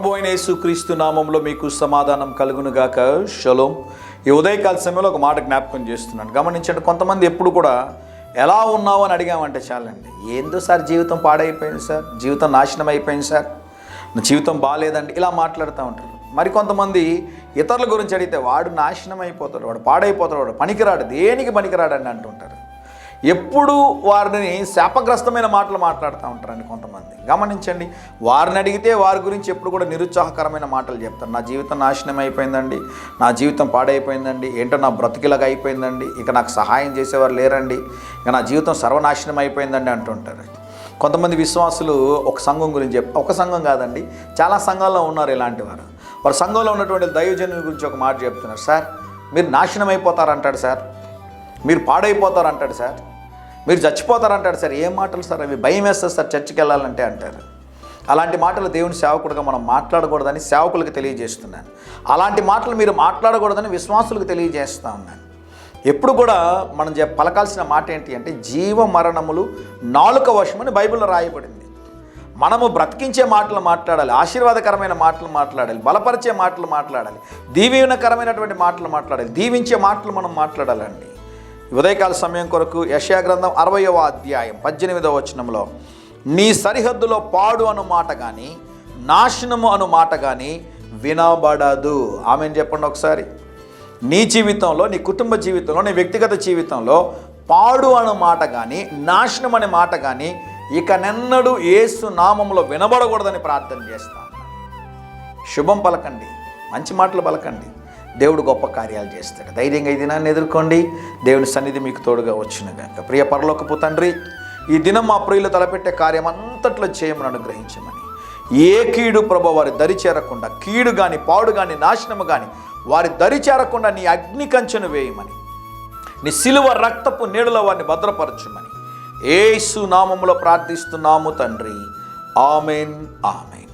ప్రభు అయిన యేసుక్రీస్తు నామంలో మీకు సమాధానం కలుగునుగాక. షలోం. ఈ ఉదయకాల సమయంలో ఒక మాట జ్ఞాపకం చేస్తున్నాను, గమనించండి. కొంతమంది ఎప్పుడు కూడా ఎలా ఉన్నావు అని అడిగామంటే చాలండి, ఏందో సార్ జీవితం పాడైపోయింది సార్, జీవితం నాశనం అయిపోయింది సార్, నా జీవితం బాగాలేదండి, ఇలా మాట్లాడుతూ ఉంటారు. మరి కొంతమంది ఇతరుల గురించి అడిగితే వాడు నాశనం అయిపోతాడు, వాడు పాడైపోతాడు, వాడు పనికిరాడు, దేనికి పనికిరాడని అంటుంటారు. ఎప్పుడు వారిని శాపగ్రస్తమైన మాటలు మాట్లాడుతూ ఉంటారండి కొంతమంది. గమనించండి, వారిని అడిగితే వారి గురించి ఎప్పుడు కూడా నిరుత్సాహకరమైన మాటలు చెప్తారు. నా జీవితం నాశనం అయిపోయిందండి, నా జీవితం పాడైపోయిందండి, ఏంటో నా బ్రతికిలాగా అయిపోయిందండి, ఇక నాకు సహాయం చేసేవారు లేరండి, ఇక నా జీవితం సర్వనాశనం అయిపోయిందండి అంటుంటారు. కొంతమంది విశ్వాసులు ఒక సంఘం గురించి ఒక సంఘం కాదండి, చాలా సంఘాల్లో ఉన్నారు ఇలాంటి వారు. వారి సంఘంలో ఉన్నటువంటి దైవజనుల గురించి ఒక మాట చెప్తున్నారు. సార్ మీరు నాశనం అయిపోతారంటాడు సార్, మీరు పాడైపోతారంటాడు సార్, మీరు చచ్చిపోతారంటాడు సార్. ఏం మాటలు సార్ అవి, భయం వేస్తుంది సార్ చర్చికి వెళ్ళాలంటే అంటారు. అలాంటి మాటలు దేవుని సేవకుడిగా మనం మాట్లాడకూడదని సేవకులకు తెలియజేస్తున్నాను. అలాంటి మాటలు మీరు మాట్లాడకూడదని విశ్వాసులకు తెలియజేస్తూ ఉన్నాను. ఎప్పుడు కూడా మనం పలకాల్సిన మాట ఏంటి అంటే, జీవ మరణములు నాలుక వశమని బైబిల్లో రాయబడింది. మనము బ్రతికించే మాటలు మాట్లాడాలి, ఆశీర్వాదకరమైన మాటలు మాట్లాడాలి, బలపరిచే మాటలు మాట్లాడాలి, దీవెనకరమైనటువంటి మాటలు మాట్లాడాలి, దీవించే మాటలు మనం మాట్లాడాలండి. ఉదయకాల సమయం కొరకు యెషయా గ్రంథం 60వ అధ్యాయం 18వ వచనంలో, నీ సరిహద్దులో పాడు అను మాట కానీ నాశనము అను మాట కానీ వినబడదు. ఆమెను చెప్పండి ఒకసారి. నీ జీవితంలో, నీ కుటుంబ జీవితంలో, నీ వ్యక్తిగత జీవితంలో పాడు అను మాట కానీ నాశనం అనే మాట కానీ ఇక నెన్నడూ యేసు నామములో వినబడకూడదని ప్రార్థన చేస్తాను. శుభం పలకండి, మంచి మాటలు పలకండి, దేవుడు గొప్ప కార్యాలు చేస్తాడు. ధైర్యంగా ఈ దినాన్ని ఎదుర్కోండి. దేవుని సన్నిధి మీకు తోడుగా వచ్చునుగాక. ప్రియ పరలోకపు తండ్రి, ఈ దినం మా ప్రియులు తలపెట్టే కార్యం అంతట్లో చేయమని అనుగ్రహించమని, ఏ కీడు ప్రభు వారి దరి చేరకుండా, కీడు కానీ పాడు కానీ నాశనము కానీ వారి దరి చేరకుండా నీ అగ్ని కంచెను వేయమని, నీ సిలువ రక్తపు నీడలో వారిని భద్రపరచుమని యేసు నామములో ప్రార్థిస్తున్నాము తండ్రి. Amen, amen.